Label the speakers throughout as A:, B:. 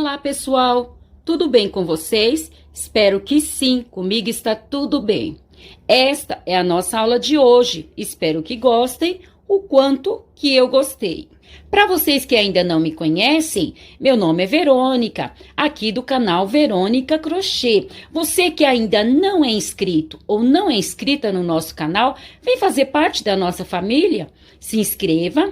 A: Olá, pessoal! Tudo bem com vocês? Espero que sim, comigo está tudo bem. Esta é a nossa aula de hoje. Espero que gostem o quanto que eu gostei. Para vocês que ainda não me conhecem, meu nome é Verônica, aqui do canal Verônica Crochê. Você que ainda não é inscrito ou não é inscrita no nosso canal, vem fazer parte da nossa família? Se inscreva.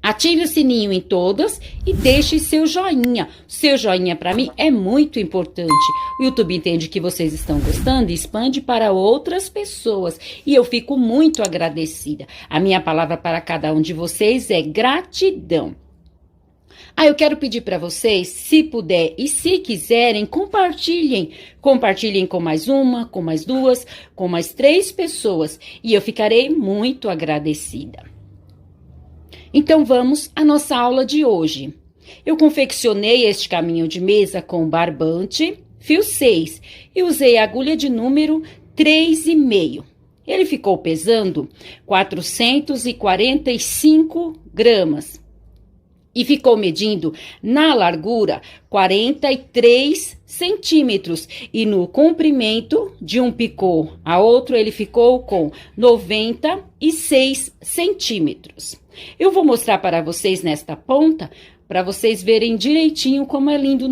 A: Ative o sininho em todas e deixe seu joinha. Seu joinha para mim é muito importante. O YouTube entende que vocês estão gostando e expande para outras pessoas. E eu fico muito agradecida. A minha palavra para cada um de vocês é gratidão. Eu quero pedir para vocês, se puder e se quiserem, compartilhem. Compartilhem com mais uma, com mais duas, com mais 3 pessoas. E eu ficarei muito agradecida. Então, vamos à nossa aula de hoje. Eu confeccionei este caminho de mesa com barbante, fio 6, e usei a agulha de número 3,5. Ele ficou pesando 445 gramas e ficou medindo na largura 43 centímetros e no comprimento de um picô a outro ele ficou com 96 centímetros. Eu vou mostrar para vocês nesta ponta, para vocês verem direitinho como é lindo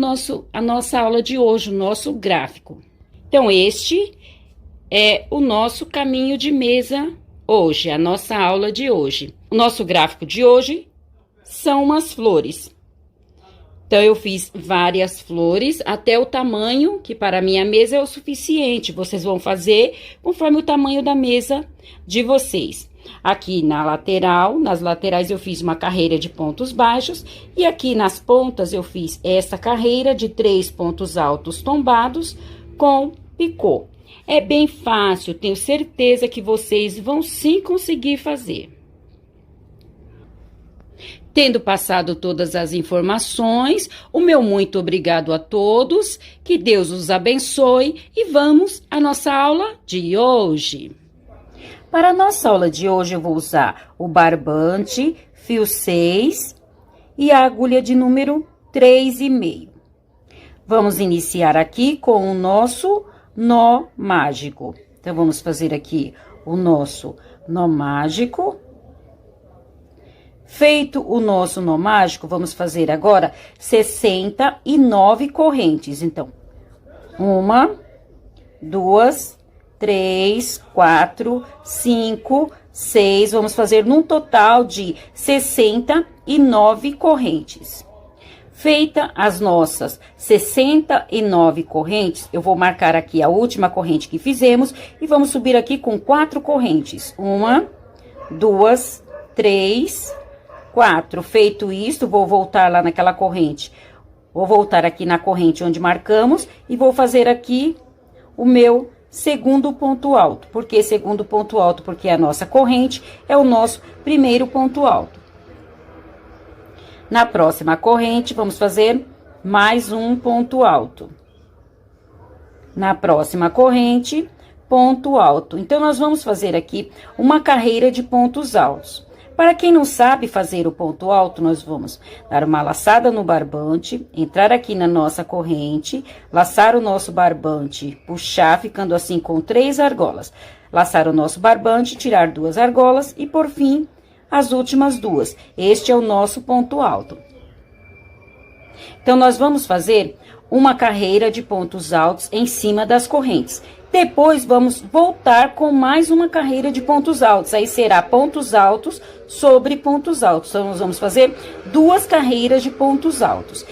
A: a nossa aula de hoje, o nosso gráfico. Então, este é o nosso caminho de mesa hoje, a nossa aula de hoje. O nosso gráfico de hoje são umas flores. Então, eu fiz várias flores, até o tamanho, que para a minha mesa é o suficiente. Vocês vão fazer conforme o tamanho da mesa de vocês. Aqui nas laterais eu fiz uma carreira de pontos baixos. E aqui nas pontas eu fiz essa carreira de 3 pontos altos tombados com picô. É bem fácil, tenho certeza que vocês vão sim conseguir fazer. Tendo passado todas as informações, o meu muito obrigado a todos, que Deus os abençoe e vamos à nossa aula de hoje. Para a nossa aula de hoje eu vou usar o barbante, fio 6 e a agulha de número 3,5. Vamos iniciar aqui com o nosso nó mágico. Então, vamos fazer aqui o nosso nó mágico. Feito o nosso nó mágico, vamos fazer agora 69 correntes. Então, 1, 2, 3, 4, 5, 6. Vamos fazer num total de 69 correntes. Feita as nossas 69 correntes, eu vou marcar aqui a última corrente que fizemos e vamos subir aqui com 4 correntes. 1, 2, 3, 4. Feito isto, vou voltar lá naquela corrente. Vou voltar aqui na corrente onde marcamos e vou fazer aqui o meu segundo ponto alto. Por que segundo ponto alto? Porque a nossa corrente é o nosso primeiro ponto alto. Na próxima corrente, vamos fazer mais um ponto alto. Na próxima corrente, ponto alto. Então, nós vamos fazer aqui uma carreira de pontos altos. Para quem não sabe fazer o ponto alto, nós vamos dar uma laçada no barbante, entrar aqui na nossa corrente, laçar o nosso barbante, puxar, ficando assim com 3 argolas. Laçar o nosso barbante, tirar 2 argolas e, por fim, as últimas 2. Este é o nosso ponto alto. Então, nós vamos fazer uma carreira de pontos altos em cima das correntes. Depois, vamos voltar com mais uma carreira de pontos altos. Aí, será pontos altos sobre pontos altos. Então, nós vamos fazer 2 carreiras de pontos altos.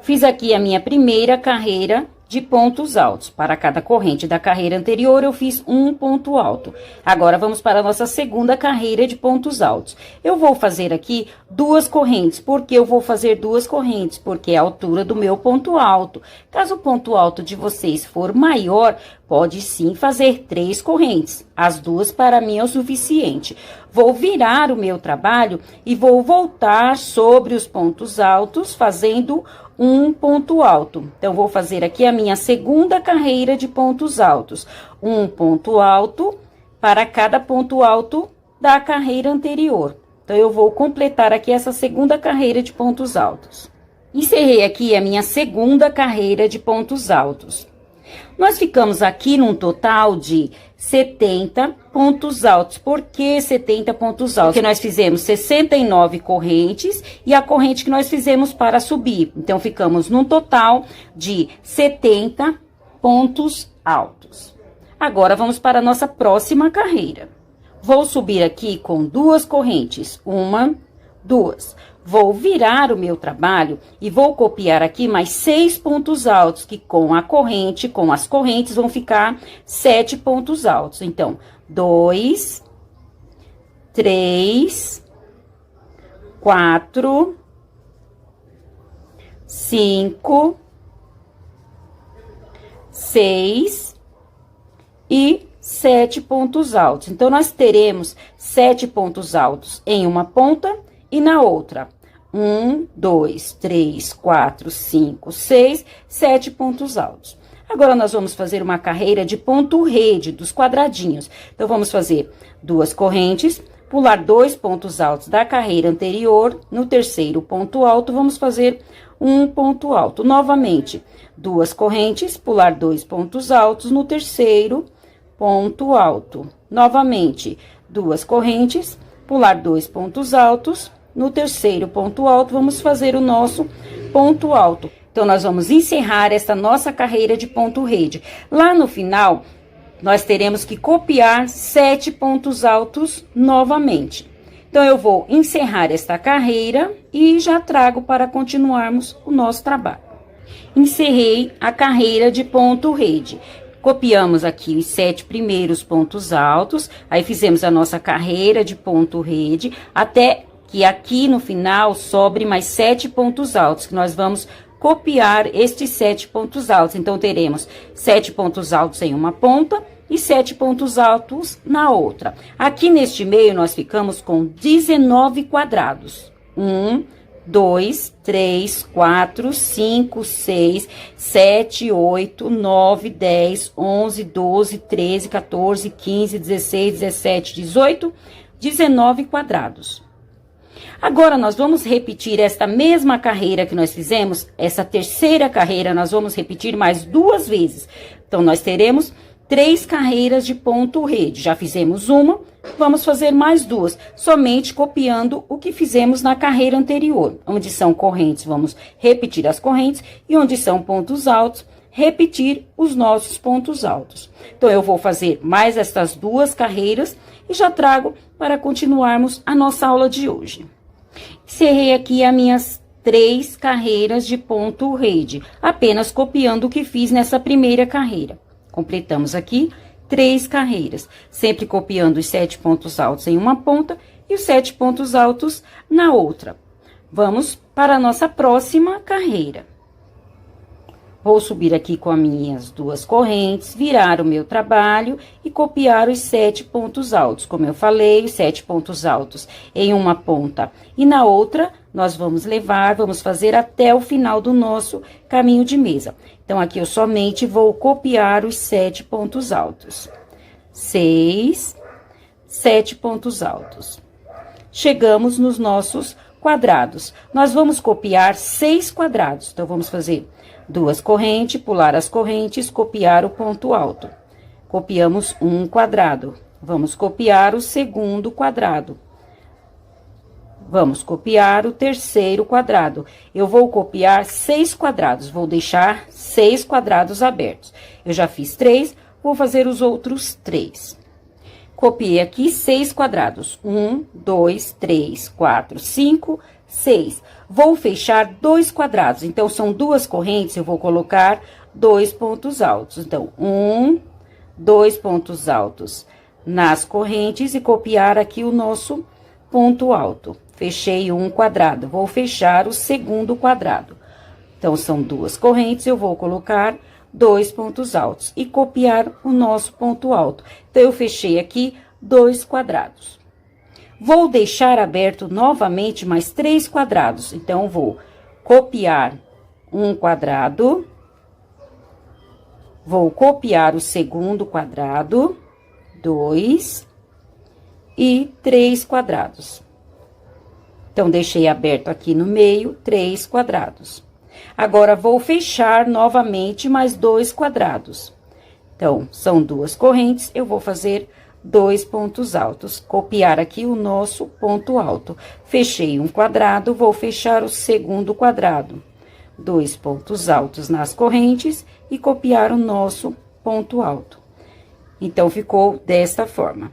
A: Fiz aqui a minha primeira carreira de pontos altos. Para cada corrente da carreira anterior, eu fiz um ponto alto. Agora, vamos para a nossa segunda carreira de pontos altos. Eu vou fazer aqui 2 correntes. Por que eu vou fazer 2 correntes? Porque é a altura do meu ponto alto. Caso o ponto alto de vocês for maior, pode sim fazer 3 correntes. As 2 para mim é o suficiente. Vou virar o meu trabalho e vou voltar sobre os pontos altos, fazendo um ponto alto. Então, vou fazer aqui a minha segunda carreira de pontos altos. Um ponto alto para cada ponto alto da carreira anterior. Então, eu vou completar aqui essa segunda carreira de pontos altos. Encerrei aqui a minha segunda carreira de pontos altos. Nós ficamos aqui num total de 70 pontos altos. Por que 70 pontos altos? Porque nós fizemos 69 correntes e a corrente que nós fizemos para subir. Então, ficamos num total de 70 pontos altos. Agora, vamos para a nossa próxima carreira. Vou subir aqui com 2 correntes. 1, 2. Vou virar o meu trabalho e vou copiar aqui mais 6 pontos altos, que com as correntes vão ficar 7 pontos altos. Então, 2, 3, 4, 5, 6 e 7 pontos altos. Então, nós teremos 7 pontos altos em uma ponta e na outra. 1, 2, 3, 4, 5, 6, 7 pontos altos. Agora, nós vamos fazer uma carreira de ponto rede, dos quadradinhos. Então, vamos fazer 2 correntes, pular 2 pontos altos da carreira anterior. No terceiro ponto alto, vamos fazer um ponto alto. Novamente, 2 correntes, pular 2 pontos altos no terceiro ponto alto. Novamente, 2 correntes, pular 2 pontos altos. No terceiro ponto alto, vamos fazer o nosso ponto alto. Então, nós vamos encerrar essa nossa carreira de ponto rede. Lá no final, nós teremos que copiar 7 pontos altos novamente. Então, eu vou encerrar esta carreira e já trago para continuarmos o nosso trabalho. Encerrei a carreira de ponto rede. Copiamos aqui os 7 primeiros pontos altos, aí fizemos a nossa carreira de ponto rede, até que aqui no final sobre mais 7 pontos altos, que nós vamos copiar estes 7 pontos altos. Então, teremos 7 pontos altos em uma ponta e 7 pontos altos na outra. Aqui neste meio, nós ficamos com 19 quadrados. 1, 2, 3, 4, 5, 6, 7, 8, 9, 10, 11, 12, 13, 14, 15, 16, 17, 18, 19 quadrados. Agora, nós vamos repetir esta mesma carreira que nós fizemos, essa terceira carreira, nós vamos repetir mais 2 vezes. Então, nós teremos 3 carreiras de ponto rede. Já fizemos uma, vamos fazer mais 2, somente copiando o que fizemos na carreira anterior. Onde são correntes, vamos repetir as correntes, e onde são pontos altos, repetir os nossos pontos altos. Então, eu vou fazer mais estas 2 carreiras e já trago para continuarmos a nossa aula de hoje. Encerrei aqui as minhas 3 carreiras de ponto rede, apenas copiando o que fiz nessa primeira carreira. Completamos aqui 3 carreiras, sempre copiando os 7 pontos altos em uma ponta e os 7 pontos altos na outra. Vamos para a nossa próxima carreira. Vou subir aqui com as minhas 2 correntes, virar o meu trabalho e copiar os 7 pontos altos. Como eu falei, os 7 pontos altos em uma ponta e na outra, nós vamos fazer até o final do nosso caminho de mesa. Então, aqui eu somente vou copiar os 7 pontos altos. 6, 7 pontos altos. Chegamos nos nossos quadrados. Nós vamos copiar 6 quadrados. Então, vamos fazer 2 correntes, pular as correntes, copiar o ponto alto. Copiamos um quadrado. Vamos copiar o segundo quadrado. Vamos copiar o terceiro quadrado. Eu vou copiar 6 quadrados, vou deixar 6 quadrados abertos. Eu já fiz 3, vou fazer os outros 3. Copiei aqui 6 quadrados. 1, 2, 3, 4, 5, 6. Vou fechar 2 quadrados. Então, são 2 correntes, eu vou colocar 2 pontos altos. Então, 1, 2 pontos altos nas correntes e copiar aqui o nosso ponto alto. Fechei um quadrado, vou fechar o segundo quadrado. Então, são 2 correntes, eu vou colocar 2 pontos altos e copiar o nosso ponto alto. Então, eu fechei aqui 2 quadrados. Vou deixar aberto novamente mais 3 quadrados. Então, vou copiar um quadrado. Vou copiar o segundo quadrado, 2 e 3 quadrados. Então, deixei aberto aqui no meio 3 quadrados. Agora, vou fechar novamente mais 2 quadrados. Então, são 2 correntes, eu vou fazer 2 pontos altos. Copiar aqui o nosso ponto alto. Fechei um quadrado, vou fechar o segundo quadrado. 2 pontos altos nas correntes e copiar o nosso ponto alto. Então, ficou desta forma.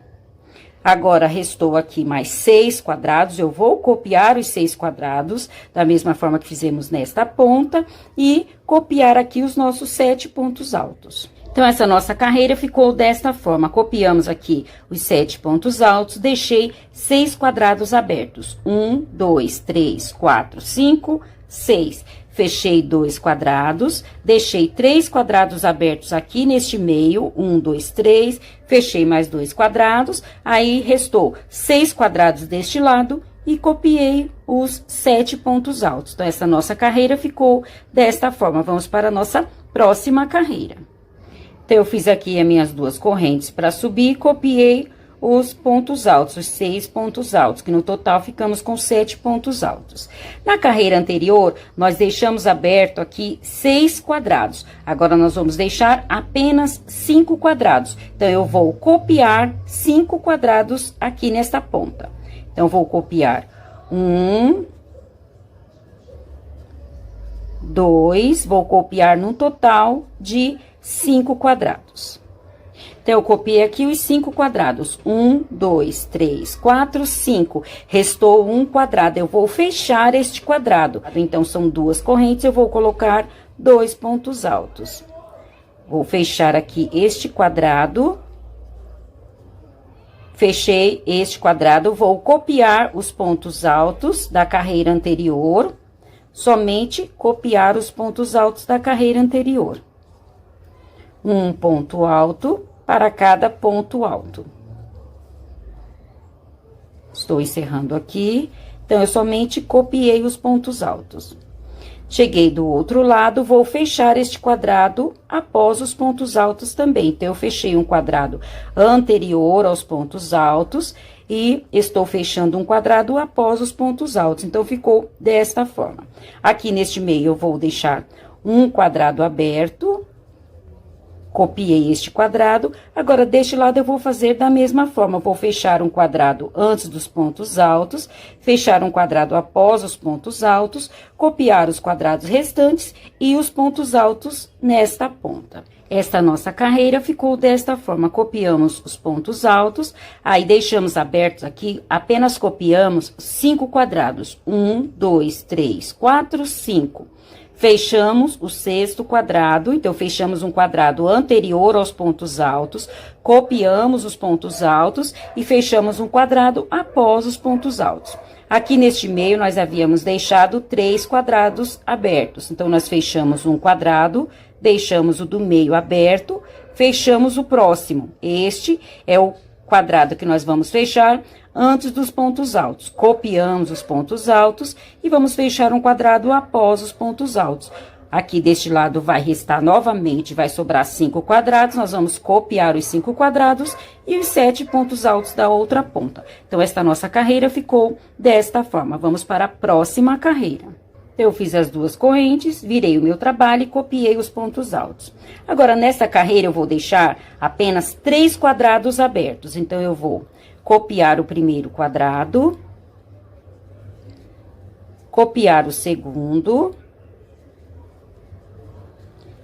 A: Agora, restou aqui mais 6 quadrados, eu vou copiar os 6 quadrados, da mesma forma que fizemos nesta ponta, e copiar aqui os nossos 7 pontos altos. Então, essa nossa carreira ficou desta forma, copiamos aqui os 7 pontos altos, deixei 6 quadrados abertos, 1, 2, 3, 4, 5, 6. Fechei 2 quadrados, deixei 3 quadrados abertos aqui neste meio, 1, 2, 3, fechei mais 2 quadrados, aí restou 6 quadrados deste lado e copiei os 7 pontos altos. Então, essa nossa carreira ficou desta forma. Vamos para a nossa próxima carreira. Então, eu fiz aqui as minhas 2 correntes para subir, copiei os pontos altos, os 6 pontos altos, que no total ficamos com 7 pontos altos. Na carreira anterior, nós deixamos aberto aqui 6 quadrados. Agora, nós vamos deixar apenas 5 quadrados. Então, eu vou copiar 5 quadrados aqui nesta ponta. Então, vou copiar 1, 2, vou copiar num total de 5 quadrados. Então, eu copiei aqui os 5 quadrados. 1, 2, 3, 4, 5. Restou um quadrado. Eu vou fechar este quadrado. Então, são 2 correntes, eu vou colocar 2 pontos altos. Vou fechar aqui este quadrado. Fechei este quadrado, vou copiar os pontos altos da carreira anterior. Somente copiar os pontos altos da carreira anterior. Um ponto alto para cada ponto alto. Estou encerrando aqui. Então, eu somente copiei os pontos altos. Cheguei do outro lado, vou fechar este quadrado após os pontos altos também. Então, eu fechei um quadrado anterior aos pontos altos e estou fechando um quadrado após os pontos altos. Então, ficou desta forma. Aqui neste meio, eu vou deixar um quadrado aberto. Copiei este quadrado, agora deste lado eu vou fazer da mesma forma, vou fechar um quadrado antes dos pontos altos, fechar um quadrado após os pontos altos, copiar os quadrados restantes e os pontos altos nesta ponta. Esta nossa carreira ficou desta forma, copiamos os pontos altos, aí deixamos abertos aqui, apenas copiamos 5 quadrados, 1, 2, 3, 4, 5. Fechamos o 6º quadrado, então, fechamos um quadrado anterior aos pontos altos, copiamos os pontos altos e fechamos um quadrado após os pontos altos. Aqui neste meio, nós havíamos deixado 3 quadrados abertos. Então, nós fechamos um quadrado, deixamos o do meio aberto, fechamos o próximo. Este é o quadrado que nós vamos fechar antes dos pontos altos. Copiamos os pontos altos e vamos fechar um quadrado após os pontos altos. Aqui deste lado vai restar novamente, vai sobrar 5 quadrados, nós vamos copiar os 5 quadrados e os 7 pontos altos da outra ponta. Então, esta nossa carreira ficou desta forma. Vamos para a próxima carreira. Eu fiz as 2 correntes, virei o meu trabalho e copiei os pontos altos. Agora, nessa carreira, eu vou deixar apenas 3 quadrados abertos. Então, eu vou copiar o primeiro quadrado, copiar o segundo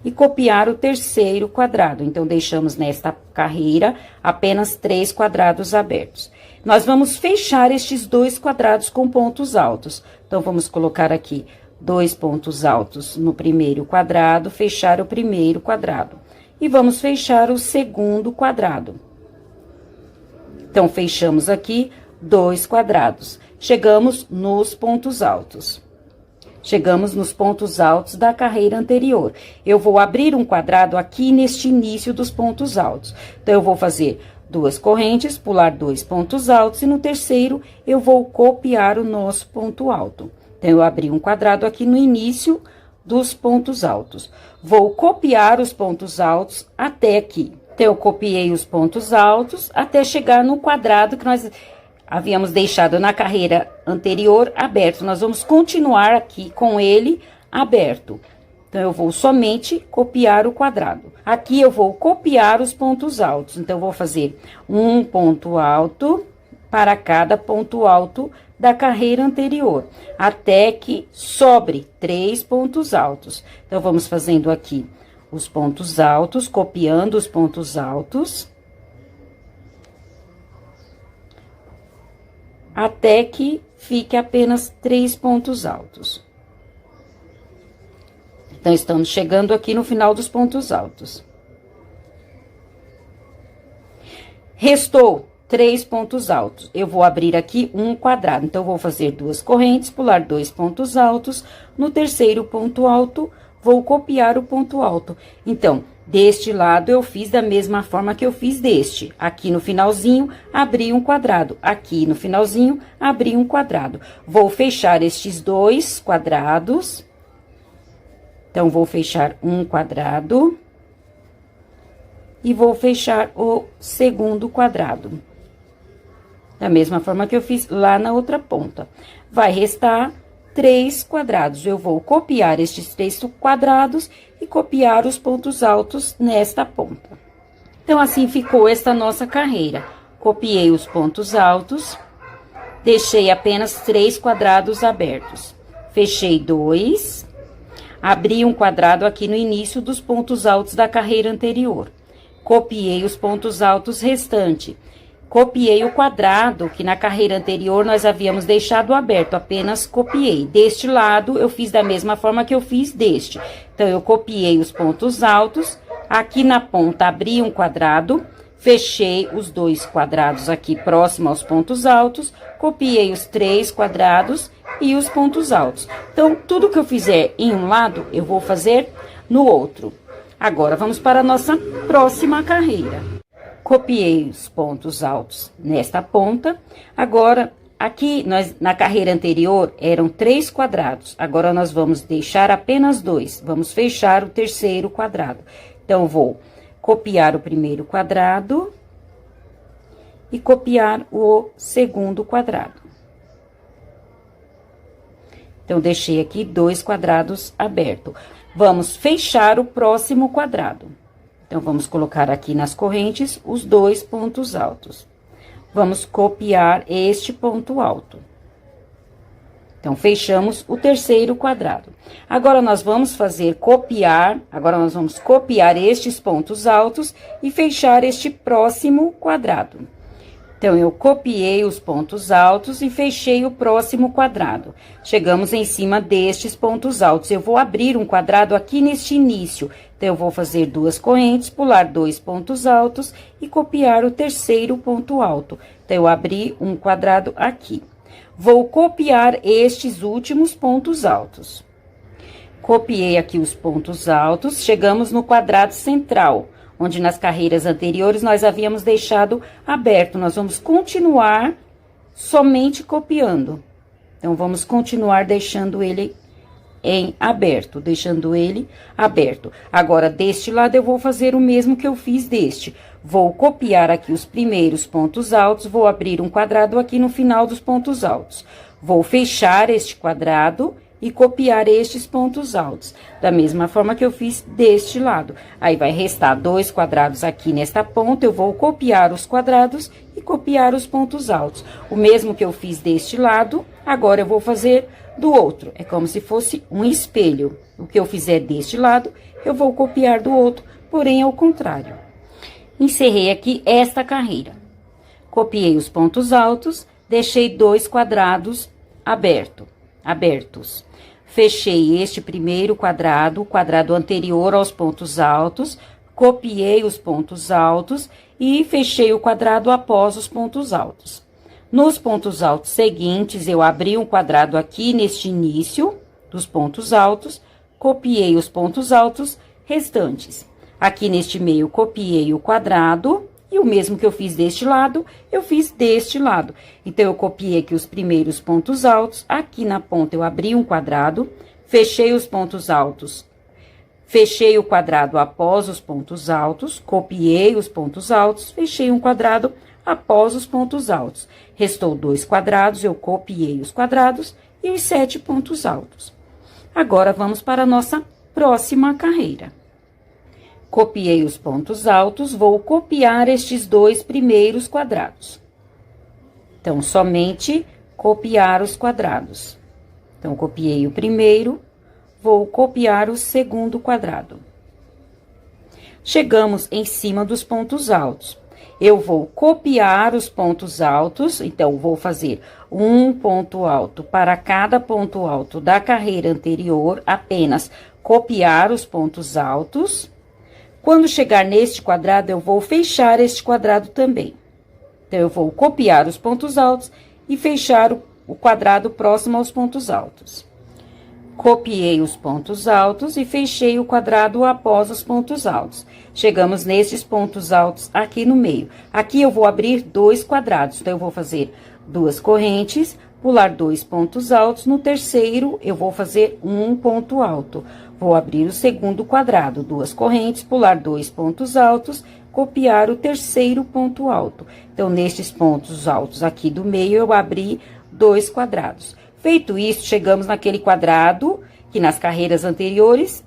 A: e copiar o terceiro quadrado. Então, deixamos nesta carreira apenas 3 quadrados abertos. Nós vamos fechar estes 2 quadrados com pontos altos. Então, vamos colocar aqui 2 pontos altos no primeiro quadrado, fechar o primeiro quadrado. E vamos fechar o segundo quadrado. Então, fechamos aqui 2 quadrados. Chegamos nos pontos altos. Chegamos nos pontos altos da carreira anterior. Eu vou abrir um quadrado aqui neste início dos pontos altos. Então, eu vou fazer 2 correntes, pular 2 pontos altos e no terceiro eu vou copiar o nosso ponto alto. Então, eu abri um quadrado aqui no início dos pontos altos. Vou copiar os pontos altos até aqui. Então, eu copiei os pontos altos até chegar no quadrado que nós havíamos deixado na carreira anterior aberto. Nós vamos continuar aqui com ele aberto. Então, eu vou somente copiar o quadrado. Aqui, eu vou copiar os pontos altos. Então, eu vou fazer um ponto alto para cada ponto alto da carreira anterior, até que sobre 3 pontos altos. Então, vamos fazendo aqui os pontos altos, copiando os pontos altos, até que fique apenas 3 pontos altos. Então, estamos chegando aqui no final dos pontos altos. Restou 3 pontos altos. Eu vou abrir aqui um quadrado. Então, eu vou fazer 2 correntes, pular 2 pontos altos. No terceiro ponto alto, vou copiar o ponto alto. Então, deste lado, eu fiz da mesma forma que eu fiz deste. Aqui no finalzinho, abri um quadrado. Aqui no finalzinho, abri um quadrado. Vou fechar estes 2 quadrados. Então, vou fechar um quadrado e vou fechar o segundo quadrado. Da mesma forma que eu fiz lá na outra ponta. Vai restar 3 quadrados. Eu vou copiar estes 3 quadrados e copiar os pontos altos nesta ponta. Então, assim ficou esta nossa carreira. Copiei os pontos altos, deixei apenas 3 quadrados abertos. Fechei 2. Abri um quadrado aqui no início dos pontos altos da carreira anterior. Copiei os pontos altos restantes. Copiei o quadrado que na carreira anterior nós havíamos deixado aberto, apenas copiei. Deste lado, eu fiz da mesma forma que eu fiz deste. Então, eu copiei os pontos altos, aqui na ponta abri um quadrado, fechei os 2 quadrados aqui próximo aos pontos altos, copiei os 3 quadrados e os pontos altos. Então, tudo que eu fizer em um lado, eu vou fazer no outro. Agora, vamos para a nossa próxima carreira. Copiei os pontos altos nesta ponta. Agora, aqui, na carreira anterior, eram 3 quadrados. Agora, nós vamos deixar apenas 2. Vamos fechar o terceiro quadrado. Então, vou copiar o primeiro quadrado e copiar o segundo quadrado. Então, deixei aqui 2 quadrados abertos. Vamos fechar o próximo quadrado. Então, vamos colocar aqui nas correntes os 2 pontos altos. Vamos copiar este ponto alto. Então, fechamos o terceiro quadrado. Agora, nós vamos copiar estes pontos altos e fechar este próximo quadrado. Então, eu copiei os pontos altos e fechei o próximo quadrado. Chegamos em cima destes pontos altos. Eu vou abrir um quadrado aqui neste início. Então, eu vou fazer 2 correntes, pular 2 pontos altos e copiar o terceiro ponto alto. Então, eu abri um quadrado aqui. Vou copiar estes últimos pontos altos. Copiei aqui os pontos altos, chegamos no quadrado central, onde nas carreiras anteriores nós havíamos deixado aberto. Nós vamos continuar somente copiando. Então, vamos continuar deixando ele aberto. Agora, deste lado, eu vou fazer o mesmo que eu fiz deste. Vou copiar aqui os primeiros pontos altos, vou abrir um quadrado aqui no final dos pontos altos. Vou fechar este quadrado e copiar estes pontos altos, da mesma forma que eu fiz deste lado. Aí, vai restar 2 quadrados aqui nesta ponta, eu vou copiar os quadrados e copiar os pontos altos. O mesmo que eu fiz deste lado, agora eu vou fazer do outro. É como se fosse um espelho. O que eu fizer deste lado, eu vou copiar do outro, porém, ao contrário. Encerrei aqui esta carreira. Copiei os pontos altos, deixei 2 quadrados abertos. Fechei este primeiro quadrado, o quadrado anterior aos pontos altos, copiei os pontos altos e fechei o quadrado após os pontos altos. Nos pontos altos seguintes, eu abri um quadrado aqui neste início dos pontos altos, copiei os pontos altos restantes. Aqui neste meio, copiei o quadrado. E o mesmo que eu fiz deste lado, eu fiz deste lado. Então, eu copiei aqui os primeiros pontos altos. Aqui na ponta, eu abri um quadrado, fechei os pontos altos. Fechei o quadrado após os pontos altos, copiei os pontos altos, fechei um quadrado após os pontos altos. Restou 2 quadrados, eu copiei os quadrados e os 7 pontos altos. Agora, vamos para a nossa próxima carreira. Copiei os pontos altos, vou copiar estes 2 primeiros quadrados. Então, somente copiar os quadrados. Então, copiei o primeiro, vou copiar o segundo quadrado. Chegamos em cima dos pontos altos. Eu vou copiar os pontos altos, então, vou fazer um ponto alto para cada ponto alto da carreira anterior, apenas copiar os pontos altos. Quando chegar neste quadrado, eu vou fechar este quadrado também. Então, eu vou copiar os pontos altos e fechar o quadrado próximo aos pontos altos. Copiei os pontos altos e fechei o quadrado após os pontos altos. Chegamos nesses pontos altos aqui no meio. Aqui eu vou abrir 2 quadrados, então eu vou fazer 2 correntes, pular 2 pontos altos. No terceiro, eu vou fazer um ponto alto. Vou abrir o segundo quadrado, 2 correntes, pular 2 pontos altos, copiar o terceiro ponto alto. Então, nestes pontos altos aqui do meio, eu abri 2 quadrados. Feito isso, chegamos naquele quadrado que nas carreiras anteriores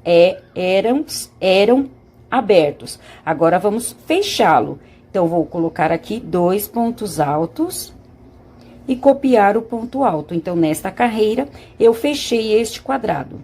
A: eram abertos. Agora, vamos fechá-lo. Então, vou colocar aqui 2 pontos altos e copiar o ponto alto. Então, nesta carreira, eu fechei este quadrado.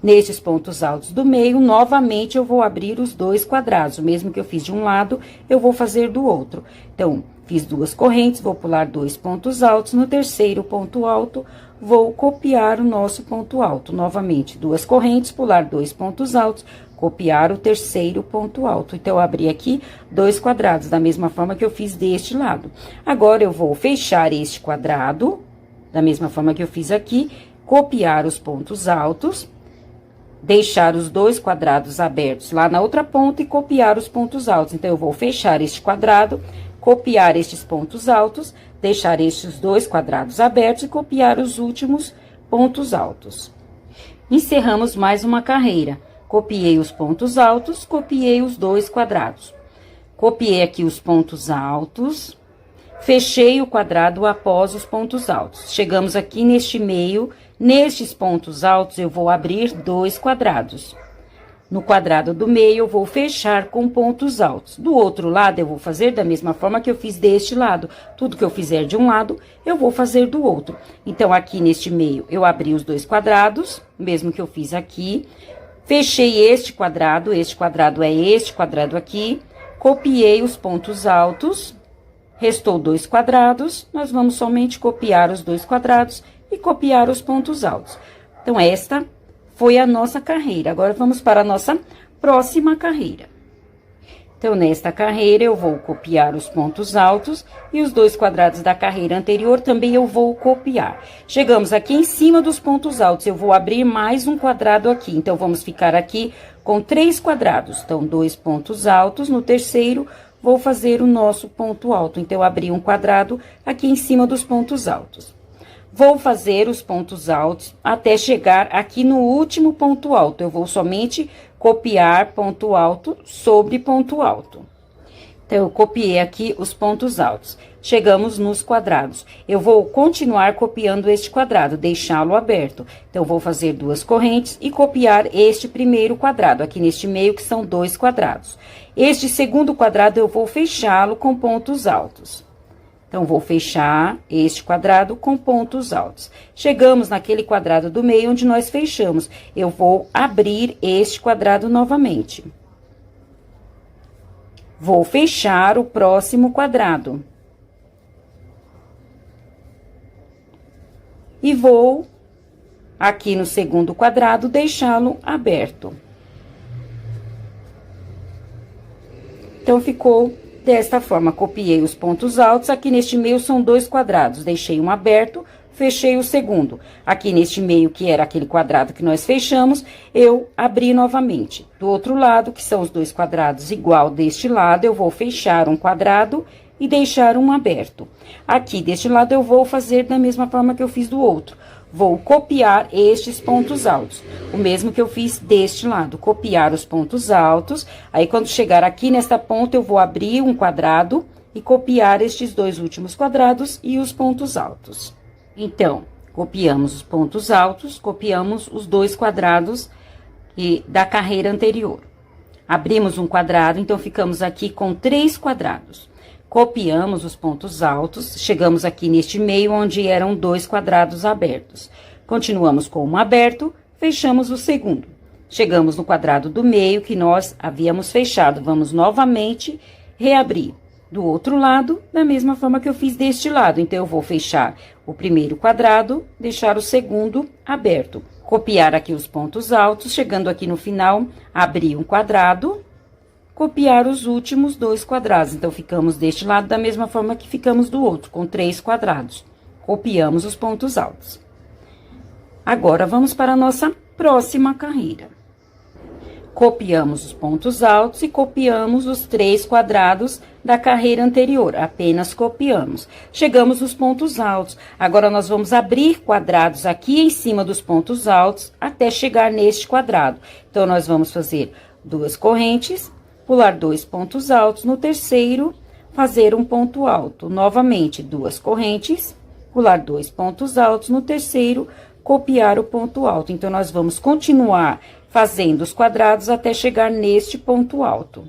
A: Nestes pontos altos do meio, novamente, eu vou abrir os 2 quadrados. O mesmo que eu fiz de um lado, eu vou fazer do outro. Então, fiz 2 correntes, vou pular 2 pontos altos. No terceiro ponto alto, vou copiar o nosso ponto alto. Novamente, 2 correntes, pular 2 pontos altos, copiar o terceiro ponto alto. Então, eu abri aqui 2 quadrados, da mesma forma que eu fiz deste lado. Agora, eu vou fechar este quadrado, da mesma forma que eu fiz aqui, copiar os pontos altos, deixar os 2 quadrados abertos lá na outra ponta e copiar os pontos altos. Então, eu vou fechar este quadrado, copiar estes pontos altos, deixar estes 2 quadrados abertos e copiar os últimos pontos altos. Encerramos mais uma carreira. Copiei os pontos altos, copiei os 2 quadrados. Copiei aqui os pontos altos, fechei o quadrado após os pontos altos. Chegamos aqui neste meio, nestes pontos altos, eu vou abrir 2 quadrados. No quadrado do meio, eu vou fechar com pontos altos. Do outro lado, eu vou fazer da mesma forma que eu fiz deste lado. Tudo que eu fizer de um lado, eu vou fazer do outro. Então, aqui neste meio, eu abri os 2 quadrados, mesmo que eu fiz aqui. Fechei este quadrado é este quadrado aqui. Copiei os pontos altos. Restou 2 quadrados, nós vamos somente copiar os 2 quadrados e copiar os pontos altos. Então, esta foi a nossa carreira. Agora, vamos para a nossa próxima carreira. Então, nesta carreira, eu vou copiar os pontos altos e os 2 quadrados da carreira anterior também eu vou copiar. Chegamos aqui em cima dos pontos altos, eu vou abrir mais um quadrado aqui. Então, vamos ficar aqui com 3 quadrados. Então, 2 pontos altos, no terceiro, vou fazer o nosso ponto alto. Então, eu abri um quadrado aqui em cima dos pontos altos. Vou fazer os pontos altos até chegar aqui no último ponto alto. Eu vou somente copiar ponto alto sobre ponto alto. Então, eu copiei aqui os pontos altos. Chegamos nos quadrados. Eu vou continuar copiando este quadrado, deixá-lo aberto. Então, eu vou fazer 2 correntes e copiar este primeiro quadrado, aqui neste meio, que são 2 quadrados. Este segundo quadrado, eu vou fechá-lo com pontos altos. Então, vou fechar este quadrado com pontos altos. Chegamos naquele quadrado do meio onde nós fechamos. Eu vou abrir este quadrado novamente. Vou fechar o próximo quadrado. E vou, aqui no segundo quadrado, deixá-lo aberto. Então, ficou desta forma. Copiei os pontos altos, aqui neste meio são 2 quadrados, deixei um aberto, fechei o segundo. Aqui neste meio, que era aquele quadrado que nós fechamos, eu abri novamente. Do outro lado, que são os 2 quadrados igual deste lado, eu vou fechar um quadrado e deixar um aberto. Aqui deste lado, eu vou fazer da mesma forma que eu fiz do outro. Vou copiar estes pontos altos, o mesmo que eu fiz deste lado, copiar os pontos altos. Aí, quando chegar aqui nesta ponta, eu vou abrir um quadrado e copiar estes dois últimos quadrados e os pontos altos. Então, copiamos os pontos altos, copiamos os dois quadrados da carreira anterior. Abrimos um quadrado, então ficamos aqui com 3 quadrados. Copiamos os pontos altos, chegamos aqui neste meio, onde eram 2 quadrados abertos. Continuamos com um aberto, fechamos o segundo. Chegamos no quadrado do meio, que nós havíamos fechado. Vamos novamente reabrir do outro lado, da mesma forma que eu fiz deste lado. Então, eu vou fechar o primeiro quadrado, deixar o segundo aberto. Copiar aqui os pontos altos, chegando aqui no final, abrir um quadrado, copiar os últimos 2 quadrados. Então, ficamos deste lado da mesma forma que ficamos do outro, com 3 quadrados. Copiamos os pontos altos. Agora, vamos para a nossa próxima carreira. Copiamos os pontos altos e copiamos os 3 quadrados da carreira anterior, apenas copiamos. Chegamos nos pontos altos, agora nós vamos abrir quadrados aqui em cima dos pontos altos, até chegar neste quadrado. Então, nós vamos fazer 2 correntes, pular 2 pontos altos, no terceiro, fazer um ponto alto. Novamente, 2 correntes, pular 2 pontos altos, no terceiro, copiar o ponto alto. Então, nós vamos continuar fazendo os quadrados até chegar neste ponto alto.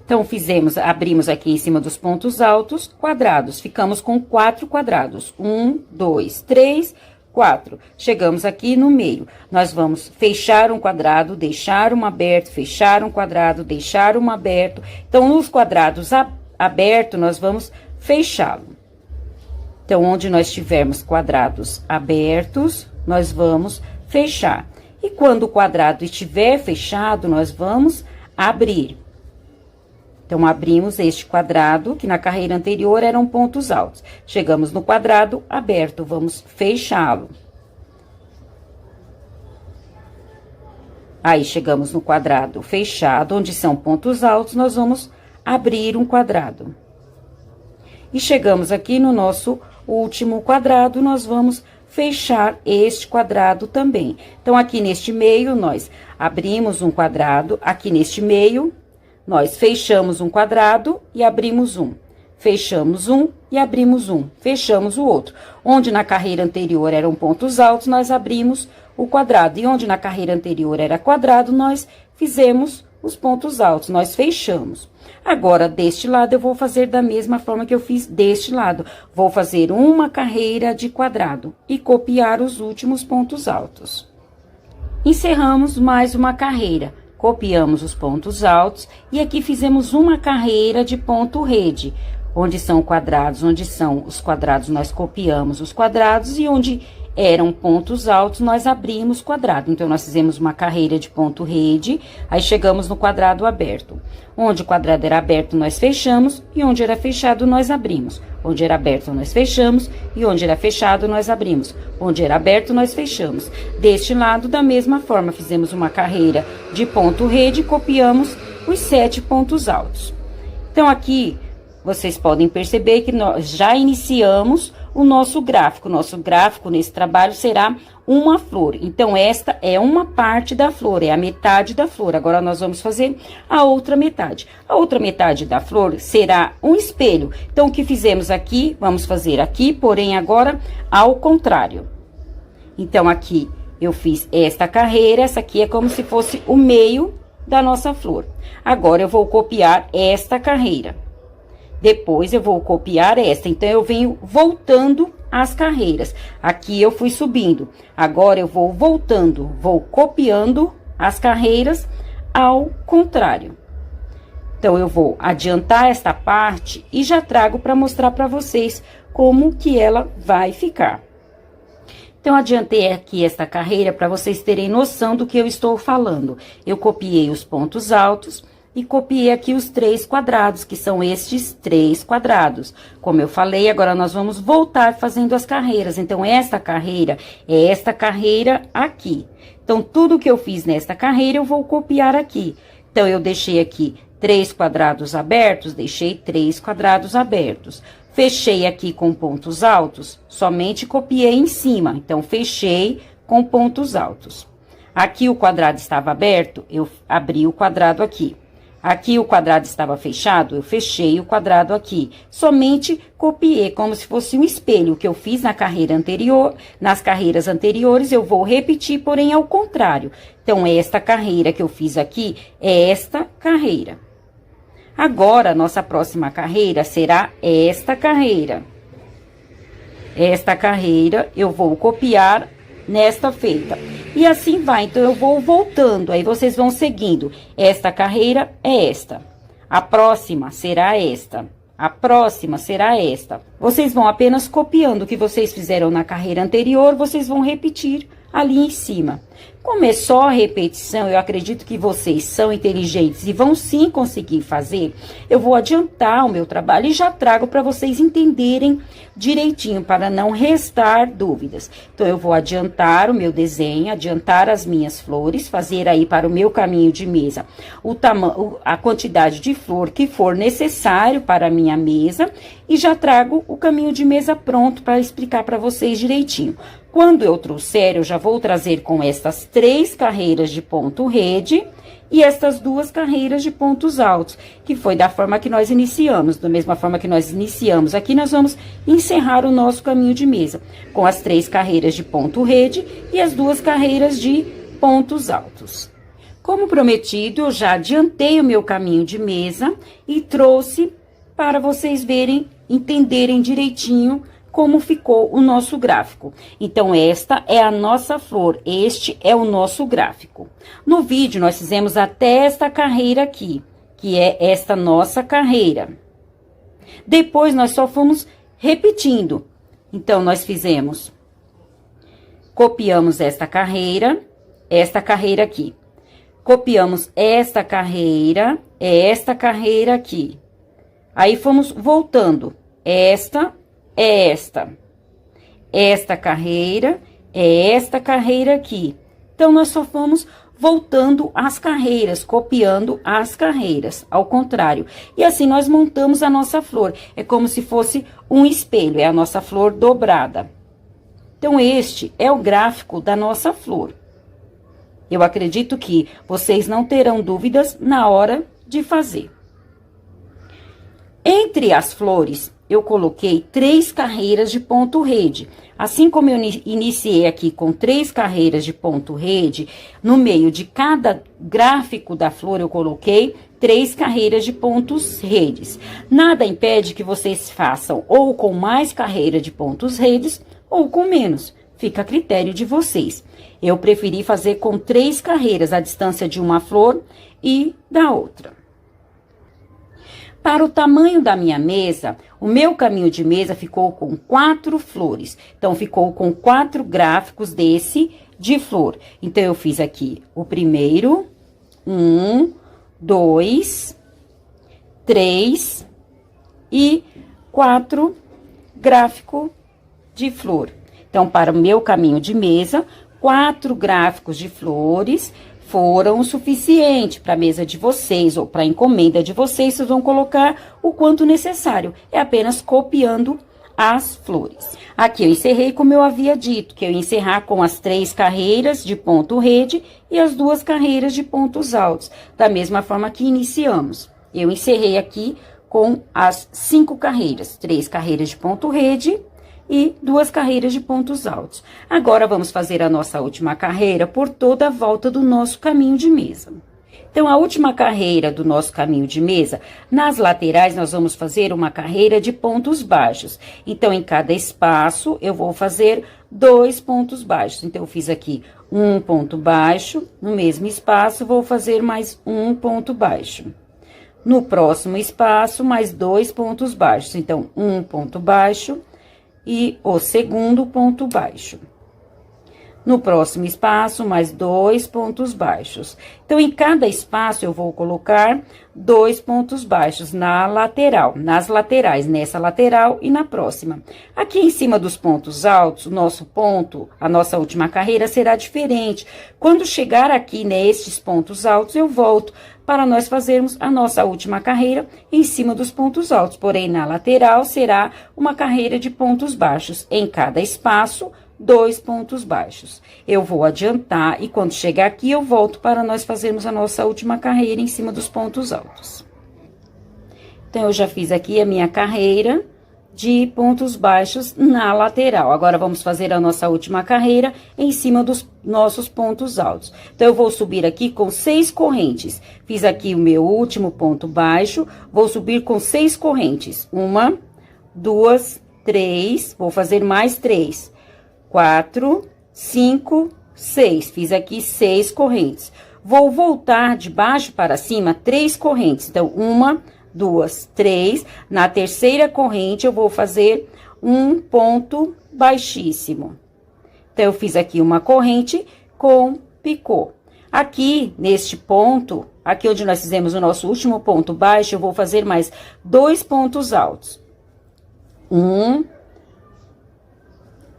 A: Então, abrimos aqui em cima dos pontos altos, quadrados. Ficamos com 4 quadrados. 1, 2, 3, 4. Chegamos aqui no meio. Nós vamos fechar um quadrado, deixar um aberto, fechar um quadrado, deixar um aberto. Então, nos quadrados abertos, nós vamos fechá-lo. Então, onde nós tivermos quadrados abertos, nós vamos fechar. E quando o quadrado estiver fechado, nós vamos abrir. Então, abrimos este quadrado, que na carreira anterior eram pontos altos. Chegamos no quadrado aberto, vamos fechá-lo. Aí, chegamos no quadrado fechado, onde são pontos altos, nós vamos abrir um quadrado. E chegamos aqui no nosso último quadrado, nós vamos fechar este quadrado também. Então, aqui neste meio, nós abrimos um quadrado, aqui neste meio, nós fechamos um quadrado e abrimos um. Fechamos um e abrimos um. Fechamos o outro. Onde na carreira anterior eram pontos altos, nós abrimos o quadrado. E onde na carreira anterior era quadrado, nós fizemos os pontos altos, nós fechamos. Agora, deste lado, eu vou fazer da mesma forma que eu fiz deste lado. Vou fazer uma carreira de quadrado e copiar os últimos pontos altos. Encerramos mais uma carreira. Copiamos os pontos altos e aqui fizemos uma carreira de ponto rede. Onde são quadrados, onde são os quadrados, nós copiamos os quadrados e onde eram pontos altos, nós abrimos quadrado. Então, nós fizemos uma carreira de ponto rede, aí chegamos no quadrado aberto. Onde o quadrado era aberto, nós fechamos, e onde era fechado, nós abrimos. Onde era aberto, nós fechamos, e onde era fechado, nós abrimos. Onde era aberto, nós fechamos. Deste lado, da mesma forma, fizemos uma carreira de ponto rede e copiamos os 7 pontos altos. Então, aqui, vocês podem perceber que nós já iniciamos o nosso gráfico. Nosso gráfico nesse trabalho será uma flor. Então, esta é uma parte da flor, é a metade da flor. Agora, nós vamos fazer a outra metade. A outra metade da flor será um espelho. Então, o que fizemos aqui, vamos fazer aqui, porém, agora ao contrário. Então, aqui eu fiz esta carreira, essa aqui é como se fosse o meio da nossa flor. Agora, eu vou copiar esta carreira. Depois, eu vou copiar esta. Então, eu venho voltando as carreiras. Aqui, eu fui subindo. Agora, eu vou voltando, vou copiando as carreiras ao contrário. Então, eu vou adiantar esta parte e já trago para mostrar para vocês como que ela vai ficar. Então, adiantei aqui esta carreira para vocês terem noção do que eu estou falando. Eu copiei os pontos altos e copiei aqui os 3 quadrados, que são estes 3 quadrados. Como eu falei, agora nós vamos voltar fazendo as carreiras. Então, esta carreira é esta carreira aqui. Então, tudo que eu fiz nesta carreira, eu vou copiar aqui. Então, eu deixei aqui 3 quadrados abertos, deixei 3 quadrados abertos. Fechei aqui com pontos altos, somente copiei em cima. Então, fechei com pontos altos. Aqui o quadrado estava aberto, eu abri o quadrado aqui. Aqui o quadrado estava fechado, eu fechei o quadrado aqui. Somente copiei, como se fosse um espelho, que eu fiz na carreira anterior. Nas carreiras anteriores, eu vou repetir, porém ao contrário. Então, esta carreira que eu fiz aqui é esta carreira. Agora, nossa próxima carreira será esta carreira. Esta carreira eu vou copiar nesta feita. E assim vai, então eu vou voltando, aí vocês vão seguindo. Esta carreira é esta. A próxima será esta. A próxima será esta. Vocês vão apenas copiando o que vocês fizeram na carreira anterior, vocês vão repetir ali em cima. Como é só repetição, eu acredito que vocês são inteligentes e vão sim conseguir fazer. Eu vou adiantar o meu trabalho e já trago para vocês entenderem direitinho, para não restar dúvidas. Então, eu vou adiantar o meu desenho, adiantar as minhas flores, fazer aí para o meu caminho de mesa o tamanho, a quantidade de flor que for necessário para a minha mesa e já trago o caminho de mesa pronto para explicar para vocês direitinho. Quando eu trouxer, eu já vou trazer com estas 3 carreiras de ponto rede e estas 2 carreiras de pontos altos, que foi da forma que nós iniciamos. Da mesma forma que nós iniciamos aqui, nós vamos encerrar o nosso caminho de mesa, com as 3 carreiras de ponto rede e as 2 carreiras de pontos altos. Como prometido, eu já adiantei o meu caminho de mesa e trouxe para vocês verem, entenderem direitinho como ficou o nosso gráfico. Então, esta é a nossa flor, este é o nosso gráfico. No vídeo, nós fizemos até esta carreira aqui, que é esta nossa carreira. Depois, nós só fomos repetindo. Então, nós fizemos, copiamos esta carreira aqui. Copiamos esta carreira aqui. Aí, fomos voltando, esta é esta. Esta carreira é esta carreira aqui. Então, nós só fomos voltando as carreiras, copiando as carreiras, ao contrário. E assim, nós montamos a nossa flor. É como se fosse um espelho, é a nossa flor dobrada. Então, este é o gráfico da nossa flor. Eu acredito que vocês não terão dúvidas na hora de fazer. Entre as flores, eu coloquei 3 carreiras de ponto rede. Assim como eu iniciei aqui com 3 carreiras de ponto rede, no meio de cada gráfico da flor eu coloquei 3 carreiras de pontos redes. Nada impede que vocês façam ou com mais carreira de pontos redes ou com menos. Fica a critério de vocês. Eu preferi fazer com 3 carreiras, a distância de uma flor e da outra. Para o tamanho da minha mesa, o meu caminho de mesa ficou com 4 flores. Então, ficou com 4 gráficos desse de flor. Então, eu fiz aqui o primeiro, 1, 2, 3 e 4 gráfico de flor. Então, para o meu caminho de mesa, 4 gráficos de flores foram o suficiente para a mesa de vocês ou para a encomenda de vocês. Vocês vão colocar o quanto necessário. É apenas copiando as flores. Aqui eu encerrei como eu havia dito, que eu ia encerrar com as 3 carreiras de ponto rede e as 2 carreiras de pontos altos, da mesma forma que iniciamos. Eu encerrei aqui com as 5 carreiras, 3 carreiras de ponto rede e 2 carreiras de pontos altos. Agora, vamos fazer a nossa última carreira por toda a volta do nosso caminho de mesa. Então, a última carreira do nosso caminho de mesa, nas laterais, nós vamos fazer uma carreira de pontos baixos. Então, em cada espaço, eu vou fazer 2 pontos baixos. Então, eu fiz aqui um ponto baixo, no mesmo espaço, vou fazer mais um ponto baixo. No próximo espaço, mais 2 pontos baixos. Então, um ponto baixo e o segundo ponto baixo. No próximo espaço, mais 2 pontos baixos. Então, em cada espaço, eu vou colocar 2 pontos baixos na lateral, nas laterais, nessa lateral e na próxima. Aqui em cima dos pontos altos, o nosso ponto, a nossa última carreira será diferente. Quando chegar aqui nestes pontos altos, eu volto para nós fazermos a nossa última carreira em cima dos pontos altos. Porém, na lateral será uma carreira de pontos baixos. Em cada espaço, 2 pontos baixos. Eu vou adiantar e quando chegar aqui, eu volto para nós fazermos a nossa última carreira em cima dos pontos altos. Então, eu já fiz aqui a minha carreira de pontos baixos na lateral. Agora, vamos fazer a nossa última carreira em cima dos nossos pontos altos. Então, eu vou subir aqui com 6 correntes. Fiz aqui o meu último ponto baixo, vou subir com 6 correntes. 1, 2, 3, vou fazer mais 3. 4, 5, 6. Fiz aqui 6 correntes. Vou voltar de baixo para cima 3 correntes. Então, 1, 2, 3. Na terceira corrente, eu vou fazer um ponto baixíssimo. Então, eu fiz aqui uma corrente com picô. Aqui, neste ponto, aqui onde nós fizemos o nosso último ponto baixo, eu vou fazer mais 2 pontos altos. 1,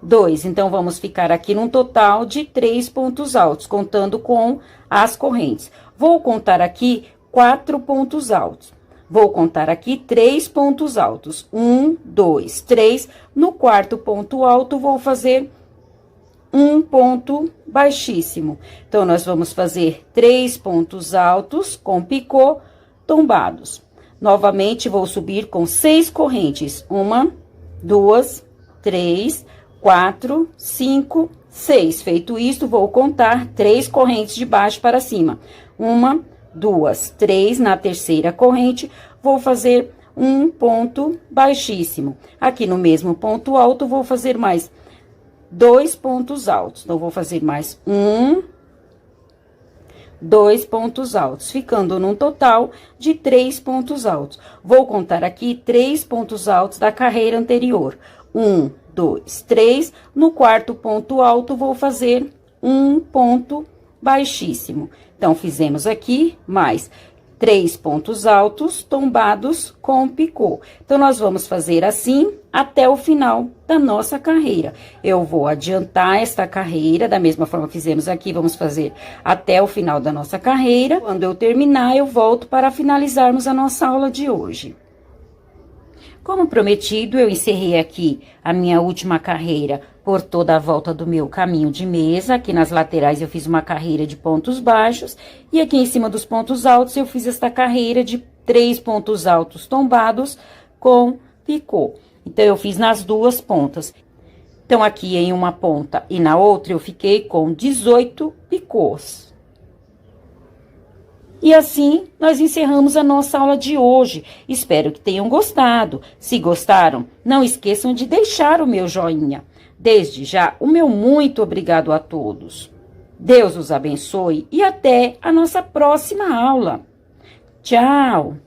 A: 2. Então, vamos ficar aqui num total de 3 pontos altos, contando com as correntes. Vou contar aqui 4 pontos altos. Vou contar aqui 3 pontos altos. 1, 2, 3. No quarto ponto alto, vou fazer um ponto baixíssimo. Então, nós vamos fazer 3 pontos altos com picô tombados. Novamente, vou subir com 6 correntes. 1, 2, 3, 4, 5, 6. Feito isto, vou contar 3 correntes de baixo para cima. 1, 2, 3. Na terceira corrente, vou fazer um ponto baixíssimo. Aqui no mesmo ponto alto, vou fazer mais 2 pontos altos. Então, vou fazer mais 2 pontos altos, ficando num total de 3 pontos altos. Vou contar aqui 3 pontos altos da carreira anterior. 1, 2, 3. No quarto ponto alto, vou fazer um ponto baixíssimo. Então, fizemos aqui mais 3 pontos altos tombados com picô. Então, nós vamos fazer assim até o final da nossa carreira. Eu vou adiantar esta carreira, da mesma forma que fizemos aqui, vamos fazer até o final da nossa carreira. Quando eu terminar, eu volto para finalizarmos a nossa aula de hoje. Como prometido, eu encerrei aqui a minha última carreira por toda a volta do meu caminho de mesa. Aqui nas laterais eu fiz uma carreira de pontos baixos e aqui em cima dos pontos altos eu fiz esta carreira de 3 pontos altos tombados com picô. Então, eu fiz nas duas pontas. Então, aqui em uma ponta e na outra eu fiquei com 18 picôs. E assim, nós encerramos a nossa aula de hoje. Espero que tenham gostado. Se gostaram, não esqueçam de deixar o meu joinha. Desde já, o meu muito obrigado a todos. Deus os abençoe e até a nossa próxima aula. Tchau!